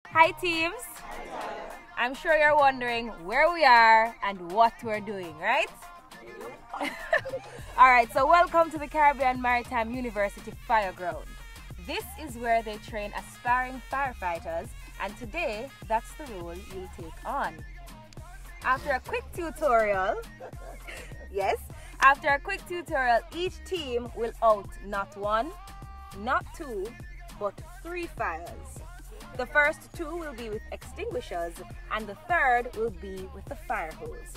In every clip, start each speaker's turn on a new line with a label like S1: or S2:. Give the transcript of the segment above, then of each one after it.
S1: Hi teams! I'm sure you're wondering where we are and what we're doing, right? Alright, so welcome to the Caribbean Maritime University Fireground. This is where they train aspiring firefighters, and today that's the role you'll take on. After a quick tutorial, each team will out not one, not two, but 3 fires. The first 2 will be with extinguishers and the third will be with the fire hose.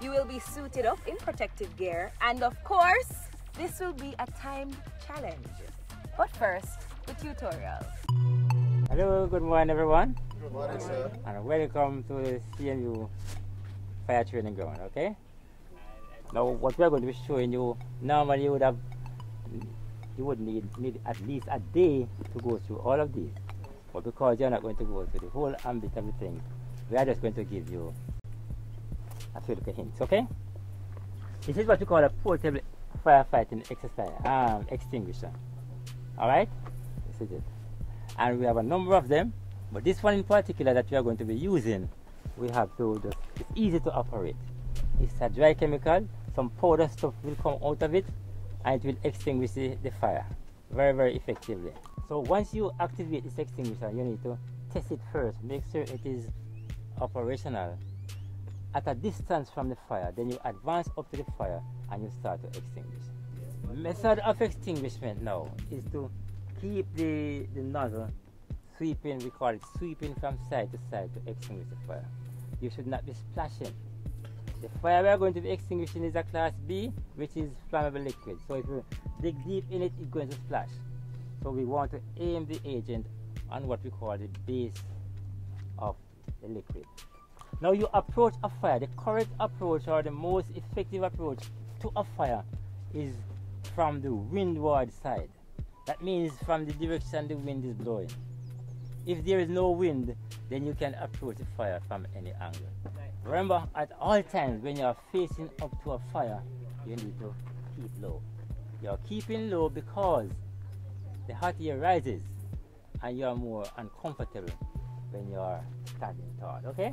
S1: You will be suited up in protective gear, and of course, this will be a timed challenge. But first, the tutorial.
S2: Hello, good morning everyone.
S3: Good morning, sir.
S2: And welcome to the CMU Fire Training Ground, okay? Now what we're going to be showing you, normally you would need at least a day to go through all of these. But because you're not going to go through the whole ambit of the thing, we are just going to give you a few little hints, okay? This is what we call a portable firefighting extinguisher. Alright? This is it. And we have a number of them, but this one in particular that we are going to be using, we have to just, it's easy to operate. It's a dry chemical, some powder stuff will come out of it, and it will extinguish the fire very, very effectively. So once you activate this extinguisher, you need to test it first, make sure it is operational at a distance from the fire. Then you advance up to the fire and you start to extinguish. The method of extinguishment now is to keep the nozzle sweeping, we call it sweeping from side to side to extinguish the fire. You should not be splashing. The fire we are going to be extinguishing is a class B, which is flammable liquid. So if you dig deep in it, it's going to splash. So we want to aim the agent on what we call the base of the liquid. Now you approach a fire. The correct approach, or the most effective approach to a fire, is from the windward side. That means from the direction the wind is blowing. If there is no wind, then you can approach the fire from any angle. Remember, at all times when you are facing up to a fire, you need to keep low. You are keeping low because the hot air rises and you are more uncomfortable when you are standing tall, okay?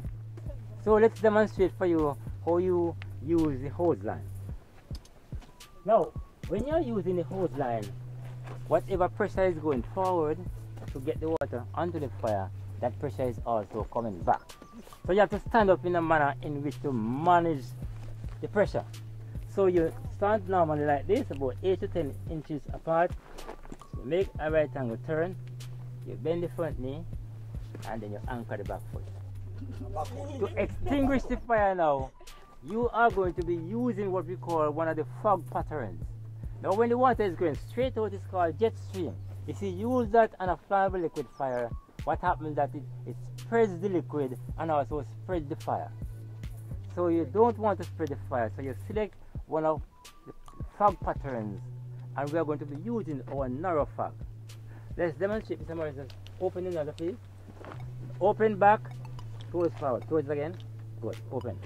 S2: So let's demonstrate for you how you use the hose line. Now, when you are using the hose line, whatever pressure is going forward to get the water onto the fire, that pressure is also coming back. So you have to stand up in a manner in which to manage the pressure. So you stand normally like this, about 8 to 10 inches apart. You make a right angle turn, you bend the front knee, and then you anchor the back foot. To extinguish the fire now, you are going to be using what we call one of the fog patterns. Now when the water is going straight out, it's called jet stream. If you use that on a flammable liquid fire, what happens is that it spreads the liquid and also spreads the fire. So you don't want to spread the fire, so you select one of the fog patterns, and we are going to be using our narrow fog. Let's demonstrate, Mr. Morrison. Open the nozzle, please. Open back, close forward, close it again. Good, open.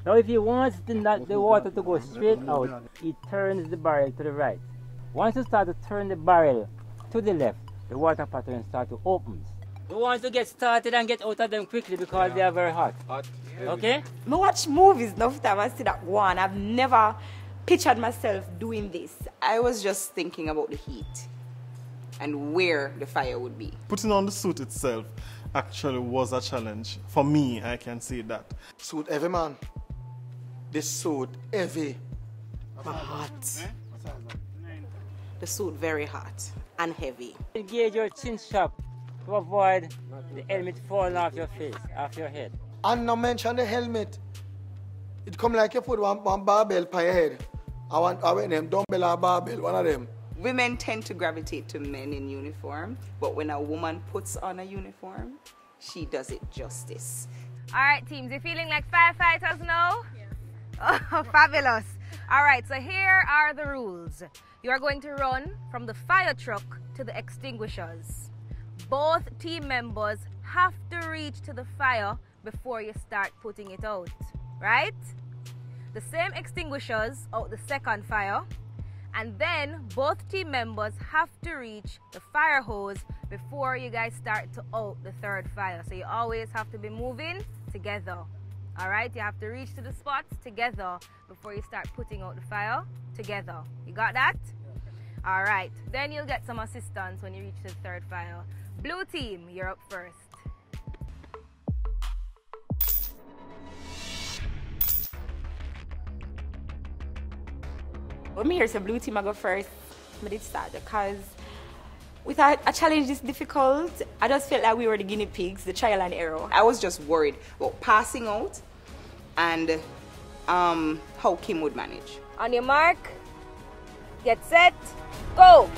S2: Now if you want the water to go straight out, it turns the barrel to the right. Once you start to turn the barrel to the left, the water pattern starts to open. You want to get started and get out of them quickly because they are very hot. Okay?
S4: I watch movies enough time I see that one. I've never pictured myself doing this. I was just thinking about the heat and where the fire would be.
S3: Putting on the suit itself actually was a challenge. For me, I can say that.
S5: Suit heavy, man. This suit heavy.
S4: Hot. The suit very hot and heavy.
S2: Engage your chin strap to avoid the helmet falling off your face, off your head.
S5: And not mention the helmet. It come like you put one barbell on your head. I want them dumbbell or barbell, one of them.
S4: Women tend to gravitate to men in uniform, but when a woman puts on a uniform, she does it justice.
S1: Alright teams, you feeling like firefighters now? Yeah. Oh, fabulous. Alright, so here are the rules. You are going to run from the fire truck to the extinguishers. Both team members have to reach to the fire before you start putting it out, right? The same extinguishers out the second fire, and then both team members have to reach the fire hose before you guys start to out the third fire. So you always have to be moving together. All right, you have to reach to the spots together before you start putting out the fire together. You got that? All right, then you'll get some assistance when you reach the third fire. Blue team, you're up first.
S4: Well, me here, so blue team I go first. I did start because without a challenge this difficult, I just felt like we were the guinea pigs, the trial and error.
S6: I was just worried about passing out and how Kim would manage.
S1: On your mark, get set, go!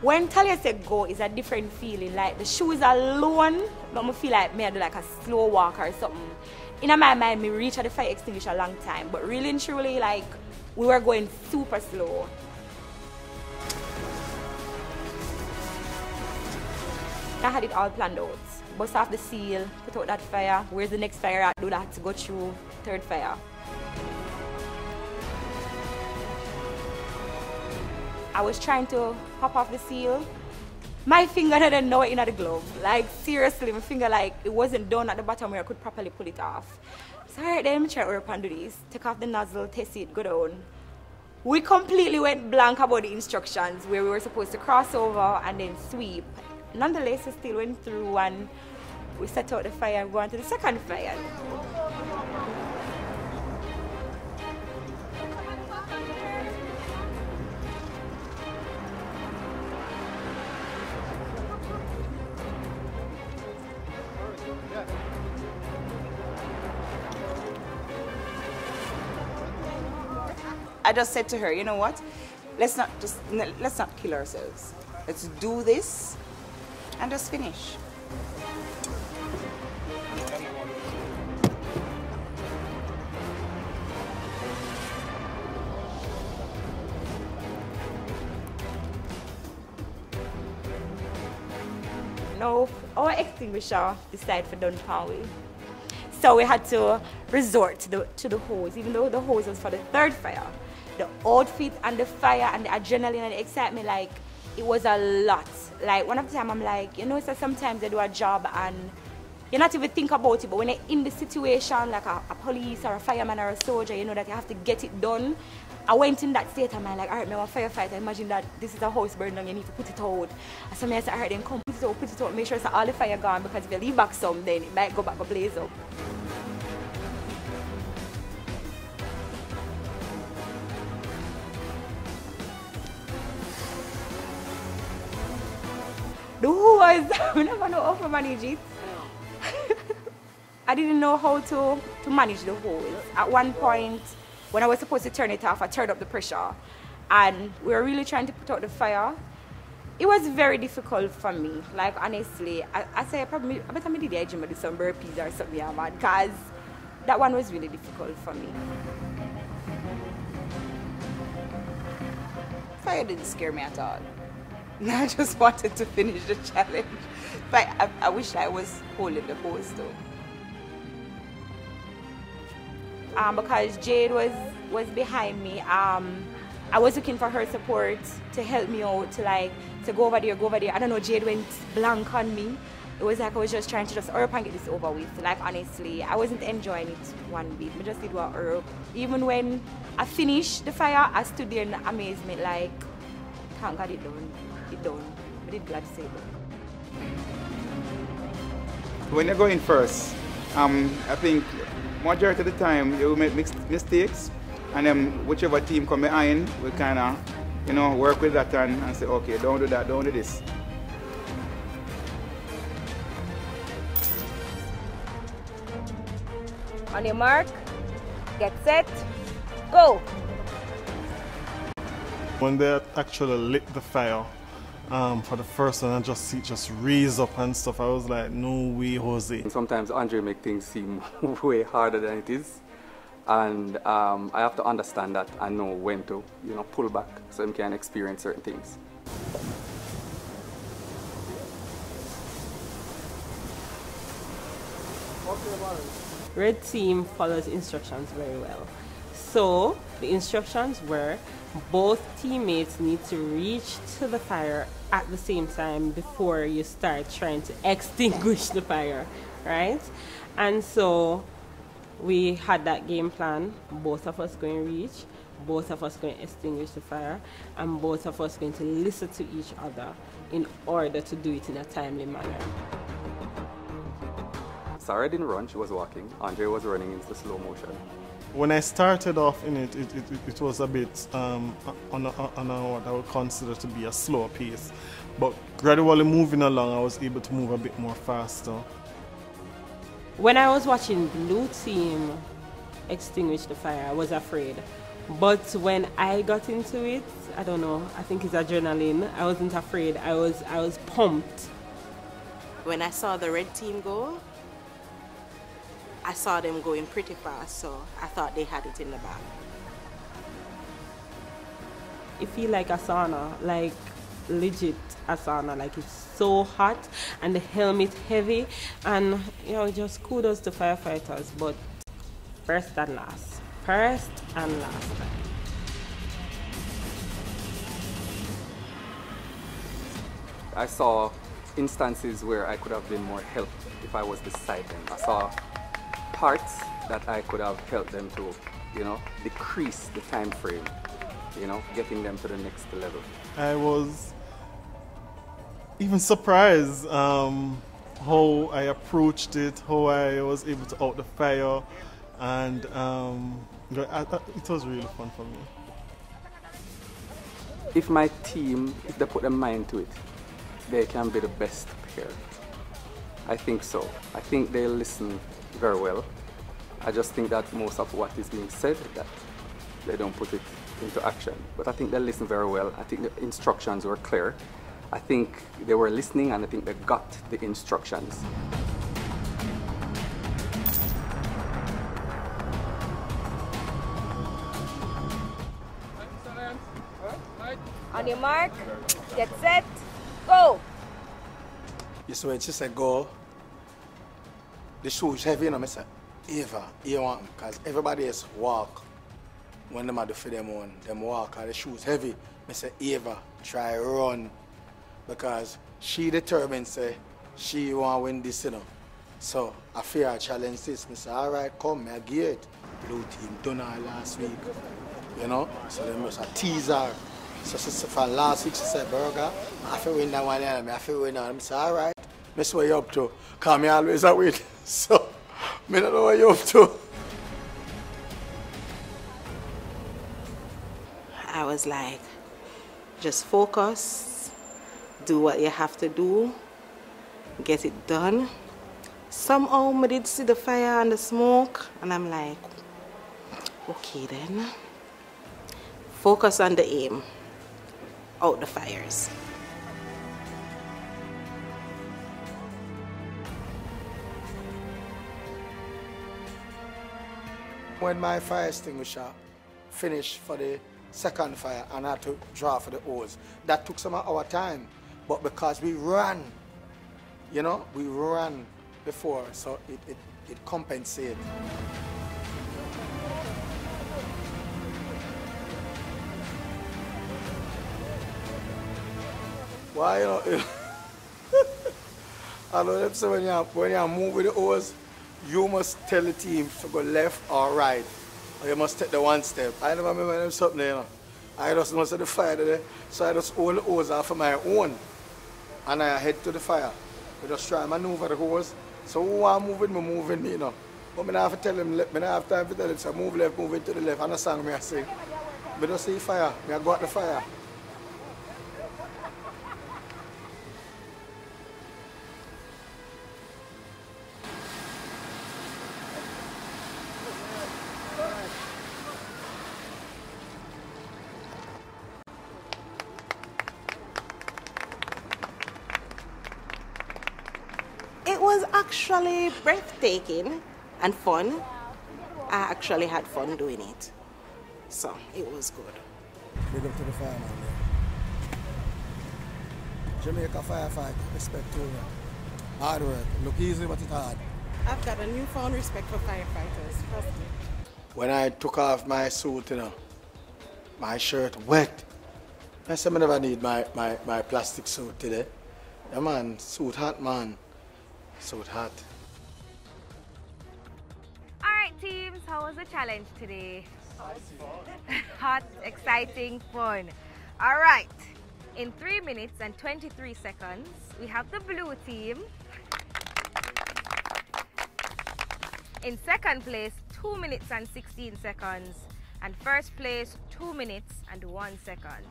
S4: When Talia said go, it's a different feeling. Like the shoes alone, but I feel like me I do like a slow walk or something. In my mind, me reach at the fire extinguisher a long time, but really and truly, like we were going super slow. I had it all planned out. Bust off the seal, put out that fire. Where's the next fire at? Do that to go through third fire. I was trying to hop off the seal. My finger didn't know it in the glove. Like seriously, my finger like it wasn't done at the bottom where I could properly pull it off. So alright then, try to work and do this. Take off the nozzle, test it, go down. We completely went blank about the instructions where we were supposed to cross over and then sweep. Nonetheless, we still went through and we set out the fire and go on to the second fire.
S6: I just said to her, you know what? Let's not kill ourselves. Let's do this and just finish.
S4: No, our extinguisher decided for done power. So we had to resort to the hose, even though the hose was for the third fire. The outfit and the fire and the adrenaline and the excitement, like, it was a lot. Like, one of the time I'm like, you know, so sometimes they do a job and you not even think about it, but when you're in the situation, like a police or a fireman or a soldier, you know that you have to get it done. I went in that state of mind, like, all right, I'm a firefighter, imagine that this is a house burning and you need to put it out. And so I said, all right, then come put it out, make sure it's all the fire gone, because if you leave back some, then it might go back and blaze up. The hose, I never know how to manage it. I didn't know how to manage the hose. At one point, when I was supposed to turn it off, I turned up the pressure. And we were really trying to put out the fire. It was very difficult for me. Like, honestly, I say I bet I did the gym with some burpees or something, yeah, man, because that one was really difficult for me.
S6: Fire didn't scare me at all. I just wanted to finish the challenge. But I wish I was holding the hose though.
S4: Because Jade was behind me. I was looking for her support to help me out, to go over there, I don't know, Jade went blank on me. It was like I was just trying to just hurry up and get this over with. Like, honestly, I wasn't enjoying it one bit. I just did what hurry up. Even when I finished the fire, I stood there in amazement, like, thank God it done. It done. I did glad to say it done.
S7: When you're going first, I think majority of the time you make mistakes, and then whichever team come behind will kind of, you know, work with that and say, okay, don't do that, don't do this.
S1: On your mark, get set, go!
S3: When they actually lit the fire for the first one, I just see it just raise up and stuff. I was like, no way, Jose.
S8: Sometimes Andre make things seem way harder than it is, and I have to understand that and know when to, you know, pull back so I can experience certain things.
S9: Red team follows instructions very well. So the instructions were both teammates need to reach to the fire at the same time before you start trying to extinguish the fire, right? And so we had that game plan, both of us going to reach, both of us going to extinguish the fire, and both of us going to listen to each other in order to do it in a timely manner.
S8: Sarah didn't run, she was walking. Andre was running into slow motion.
S3: When I started off in it was a bit on what I would consider to be a slower pace. But gradually moving along, I was able to move a bit more faster.
S9: When I was watching blue team extinguish the fire, I was afraid. But when I got into it, I don't know, I think it's adrenaline. I wasn't afraid. I was pumped.
S10: When I saw the red team go, I saw them going pretty fast, so I thought they had it in the bag.
S9: It feels like a sauna, like legit a sauna, like it's so hot and the helmet heavy, and you know, just kudos to firefighters, but first and last. First and last.
S8: I saw instances where I could have been more helped if I was beside them. I saw parts that I could have helped them to, you know, decrease the time frame, you know, getting them to the next level.
S3: I was even surprised how I approached it, how I was able to out the fire, and it was really fun for me.
S8: If my team, if they put their mind to it, they can be the best pair. I think so. I think they listen very well. I just think that most of what is being said, that they don't put it into action. But I think they listen very well. I think the instructions were clear. I think they were listening, and I think they got the instructions.
S1: On your mark, get set, go!
S5: You see when she said go, the shoes heavy, you know, I said, Eva, you want them, because everybody else walk when them do for them own, them walk, and the shoes heavy. I said, Eva, try run, because she determined, say, she want to win this, you know. So I fear I challenge this. I said, all right, come, I give it. Blue team done all last week, you know, so they must tease her. So for last week, she said, Burger, I feel win that one, and I feel win that one. I said, all right, that's what you up to, because I always a win. So, I don't know what you're up to.
S10: I was like, just focus, do what you have to do, get it done. Somehow I did see the fire and the smoke, and I'm like, okay then, focus on the aim, out the fires.
S5: When my fire extinguisher finished for the second fire and I had to draw for the hose, that took some of our time. But because we ran, you know, we ran before, so it compensated. Why, you know, I know them say when you move with the hose, you must tell the team to go left or right, or you must take the one step. I never remember them something there, you know. I just must have the fire there, so I just hold the hose off of my own, and I head to the fire. I just try to maneuver the hose. So who want to move with me, move with me, you know. But I don't have to tell them, I don't have time to tell them, so move left, move into the left, and the song I sing. I don't see fire, I go at the fire.
S10: It was actually breathtaking and fun. I actually had fun doing it. So it was good.
S5: Big up to the fireman there. Jamaica firefighter, respect to them. Hard work. Look easy, but it's hard.
S10: I've got a newfound respect for firefighters, trust me.
S5: when I took off my suit, you know, my shirt wet. I said I never need my plastic suit today. Yeah, man, suit hot, man. Suit hot.
S1: Alright teams, how was the challenge today? Hot, exciting, fun. Alright, in 3 minutes and 23 seconds, we have the blue team. In second place, 2 minutes and 16 seconds. And first place, 2 minutes and 1 second.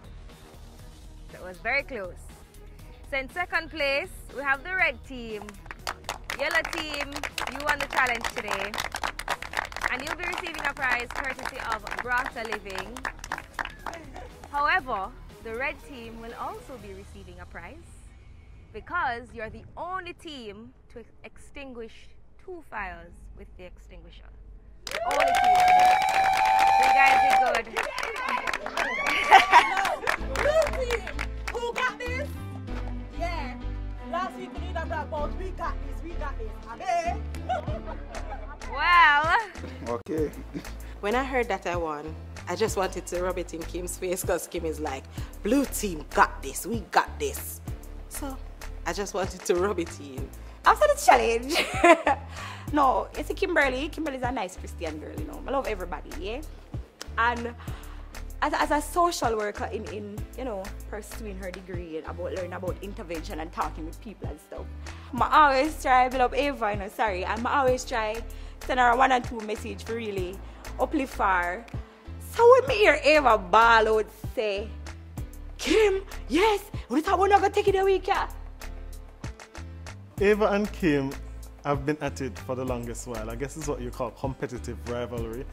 S1: So it was very close. So in second place, we have the red team. Yellow team, you won the challenge today. And you'll be receiving a prize courtesy of Brata Living. However, the red team will also be receiving a prize because you're the only team to extinguish 2 fires with the extinguisher. The only team. So you guys did good.
S11: Blue team, who got this? Yeah. Last week we did that about we got this, okay?
S1: Well.
S7: Okay.
S10: When I heard that I won, I just wanted to rub it in Kim's face because Kim is like, blue team got this, we got this. So I just wanted to rub it in.
S4: After the challenge, no, it's a Kimberly's a nice Christian girl, you know. I love everybody, yeah? And as a social worker in you know, pursuing her degree and about learning about intervention and talking with people and stuff, I always try to build up Ava, you know, sorry, and I always try send her a 1 and 2 message for really uplift her. So when me hear Ava ball out say, Kim, yes, we thought we're not going to take it a week, yeah?
S3: Ava and Kim have been at it for the longest while. I guess it's what you call competitive rivalry.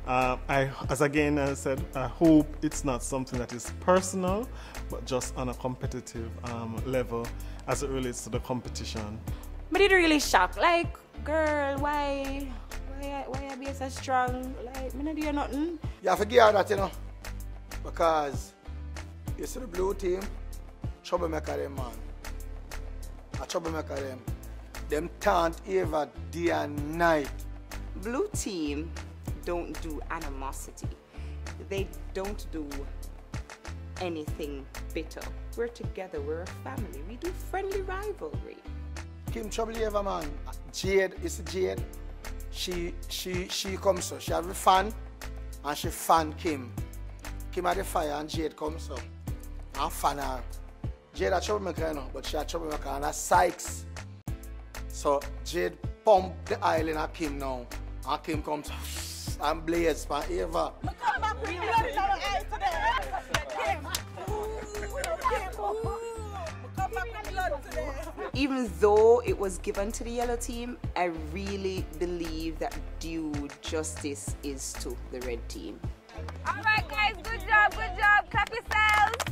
S3: As I said, I hope it's not something that is personal, but just on a competitive level as it relates to the competition.
S4: But it really shocked. Like, girl, why you be so strong? Like, me not do nothing.
S5: You have to give her that, you know, because you see the blue team, troublemaker them, man. A troublemaker them. Them taunt Ava day and night.
S6: Blue team don't do animosity. They don't do anything bitter. We're together, we're a family. We do friendly rivalry.
S5: Kim trouble Ava, man. Jade, you see Jade? She comes so. She have a fan and she fan Kim. Kim had the fire and Jade comes so. And fan her. Jade a troublemaker, you know, but she a troublemaker and a Sykes. So Jade pump the oil in her Kim now. And Kim comes and blaze for Ava.
S11: Come back with blood in our eyes today. Come back with blood today.
S6: Even though it was given to the yellow team, I really believe that due justice is to the red team.
S1: Alright guys, good job, clap yourselves.